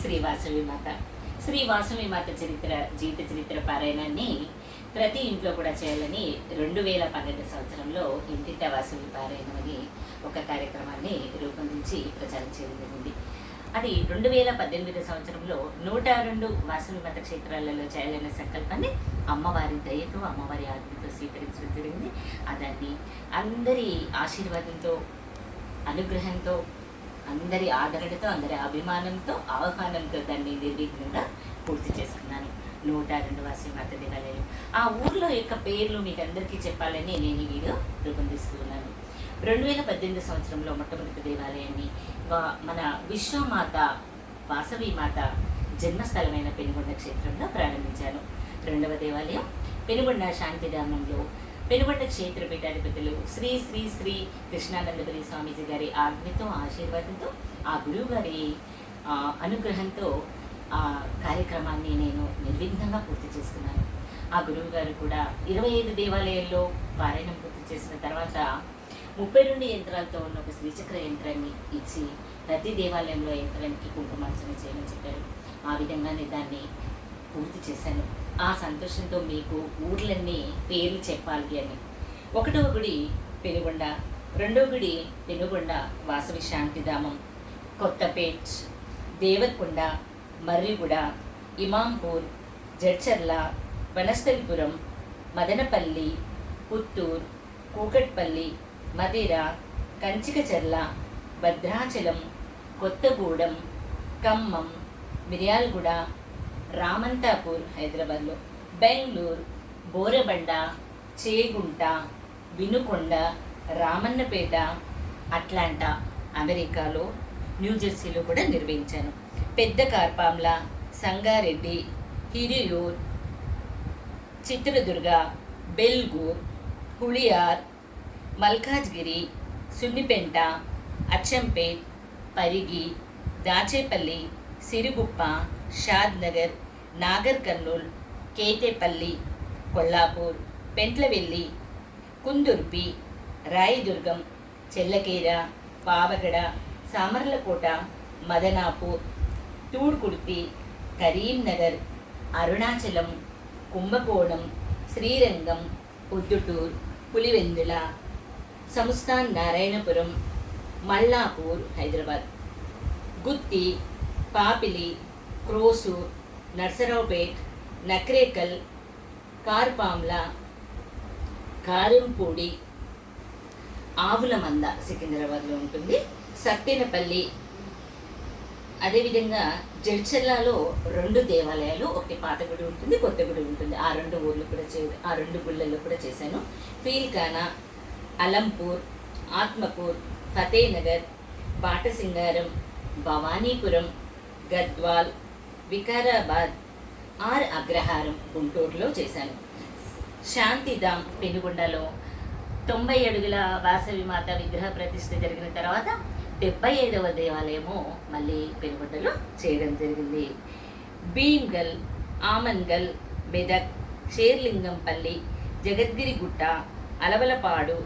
శ్రీ వాసవి మాత శ్రీ వాసవి మాత జీవిత చరిత్ర పారాయణాన్ని ప్రతి ఇంట్లో కూడా చేయాలని 2012 సంవత్సరంలో ఇంటింట వాసవి పారాయణం అని ఒక కార్యక్రమాన్ని రూపొందించి ప్రచారం చేయడం జరిగింది. అది 2018 సంవత్సరంలో 102 వాసవి మత క్షేత్రాలలో చేయాలనే సంకల్పాన్ని అమ్మవారి దయతో అమ్మవారి ఆజ్ఞతో స్వీకరించడం జరిగింది. దాన్ని అందరి ఆశీర్వాదంతో అనుగ్రహంతో అందరి ఆదరణతో అందరి అభిమానంతో ఆహ్వానంతో దాన్ని నిర్విఘ్నంగా పూర్తి చేసుకున్నాను. 102 వాసవి మాత దేవాలయాలు. ఆ ఊర్లో యొక్క పేర్లు మీకు అందరికీ చెప్పాలని నేను ఈ వీడియో రూపొందిస్తున్నాను. 2018 సంవత్సరంలో మొట్టమొదటి దేవాలయాన్ని మన విశ్వమాత వాసవి మాత జన్మస్థలమైన పెనుగొండ క్షేత్రంలో ప్రారంభించాను. రెండవ దేవాలయం పెనుగొండ శాంతిధామంలో పెనుగొండ క్షేత్ర పీఠాధిపతులు శ్రీ శ్రీ శ్రీ కృష్ణానందపురి స్వామీజీ గారి ఆజ్ఞతో ఆశీర్వాదంతో ఆ గురువు గారి అనుగ్రహంతో ఆ కార్యక్రమాన్ని నేను నిర్విఘ్నంగా పూర్తి చేసుకున్నాను. ఆ గురువు గారు కూడా 25 దేవాలయాల్లో పారాయణం పూర్తి చేసిన తర్వాత 32 యంత్రాలతో ఉన్న ఒక శ్రీచక్ర యంత్రాన్ని ఇచ్చి ప్రతి దేవాలయంలో యంత్రానికి కుంకుమార్చన చేయమని చెప్పారు. ఆ విధంగానే దాన్ని పూర్తి చేశాను. ఆ సంతోషంతో మీకు ఊర్లన్నీ పేర్లు చెప్పాలి అని. 1వ గుడి పెనుగొండ, 2వ గుడి పెనుగొండ వాసవి శాంతిధామం, కొత్తపేట్, దేవరకొండ, మర్రిగూడ, ఇమాంపూర్, జడ్చర్ల, వనస్థలిపురం, మదనపల్లి, పుత్తూరు, కూకట్పల్లి, మదిర, కంచికచర్ల, భద్రాచలం, కొత్తగూడెం, ఖమ్మం, మిర్యాలగూడ, రామంతాపూర్ హైదరాబాద్లో, బెంగళూరు, బోరబండ, చేగుంట, వినుకొండ, రామన్నపేట, అట్లాంటా అమెరికాలో, న్యూజెర్సీలో కూడా నిర్వహించాను. పెద్ద కార్పాంల, సంగారెడ్డి, హిరియూర్, చిత్రదుర్గ, బెల్గూర్, హుళియార్, మల్కాజ్గిరి, సున్నిపెంట, అచ్చంపేట్, పరిగి, దాచేపల్లి, సిరుగుప్ప, షాద్నగర్, నాగర్ కర్నూల్, కేతేపల్లి, కొల్లాపూర్, పెంట్లవెల్లి, కుందుర్పి, రాయదుర్గం, చెల్లకేర, పావగడ, సామర్లకోట, మదనాపూర్, తూడ్కుర్తి, కరీంనగర్, అరుణాచలం, కుంభకోణం, శ్రీరంగం, పొద్దుటూర్, పులివెందుల, సంస్థాన్ నారాయణపురం, మల్లాపూర్ హైదరాబాద్, గుత్తి, పాపిలి, క్రోసూర్, నర్సరావుపేట్, నక్రేకల్, కార్పాంల, కారంపూడి, ఆవులమంద సికింద్రాబాద్లో ఉంటుంది, సత్తెనపల్లి. అదేవిధంగా జడ్చర్లలో 2 దేవాలయాలు, ఒకటి పాత గుడి ఉంటుంది, కొత్త గుడి ఉంటుంది. ఆ 2 ఊర్లు కూడా ఆ 2 గుళ్ళల్లో కూడా చేశాను. ఫీల్ఖానా, అలంపూర్, ఆత్మకూర్, ఫతేనగర్, బాటసింగారం, భవానీపురం, గద్వాల్, వికారాబాద్, అగ్రహారం గుంటూరులో చేశాను. శాంతిధామ్ పెనుగొండలో 90 అడుగుల వాసవి మాత విగ్రహ ప్రతిష్ఠ జరిగిన తర్వాత 75వ దేవాలయము మళ్ళీ పెనుగొండలో చేయడం జరిగింది. భీమ్గల్, ఆమన్గల్, మెదక్, షేర్లింగంపల్లి, జగద్గిరిగుట్ట, అలవలపాడు,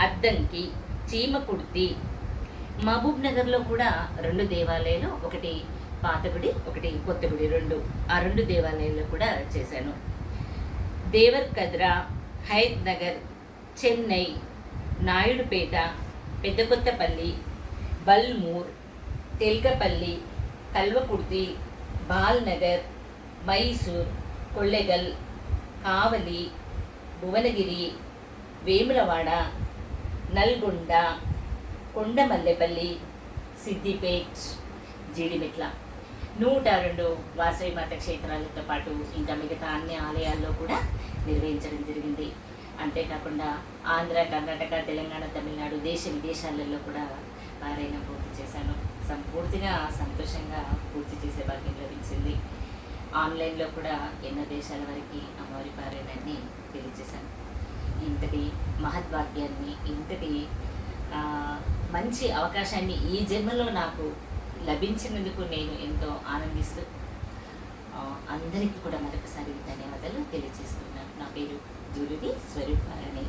అద్దంకి, చీమకుర్తి, మహబూబ్ నగర్లో కూడా 2 దేవాలయాలు, ఒకటి పాతగుడి ఒకటి కొత్తగుడి, ఆ 2 దేవాలయాల్లో కూడా చేశాను. దేవరకద్ర, హయత్ నగర్, చెన్నై, నాయుడుపేట, పెద్దకొత్తపల్లి, బల్మూర్, తెల్కపల్లి, కల్వకుర్తి, బాల్నగర్, మైసూర్, కొల్లెగల్, కావలి, భువనగిరి, వేములవాడ, నల్గొండ, కొండమల్లెపల్లి, సిద్దిపేట్, జీడిమెట్ల. 102 వాసవి మాత క్షేత్రాలతో పాటు ఇంకా మిగతా అన్ని ఆలయాల్లో కూడా నిర్వహించడం జరిగింది. అంతేకాకుండా ఆంధ్ర, కర్ణాటక, తెలంగాణ, తమిళనాడు, దేశ విదేశాలలో కూడా పారాయణం పూర్తి చేశాను. పూర్తిగా సంతోషంగా పూర్తి చేసే భాగ్యం లభించింది. ఆన్లైన్లో కూడా ఎన్నో దేశాల వరకు అమ్మవారి పారాయణాన్ని తెలియజేశాను. ఇంతటి మహద్భాగ్యాన్ని, ఇంతటి మంచి అవకాశాన్ని ఈ జన్మలో నాకు లభించినందుకు నేను ఎంతో ఆనందిస్తూ అందరికీ కూడా మరొకసారి ధన్యవాదాలు తెలియజేస్తున్నాను. నా పేరు జూలుడి స్వరూపారాణి.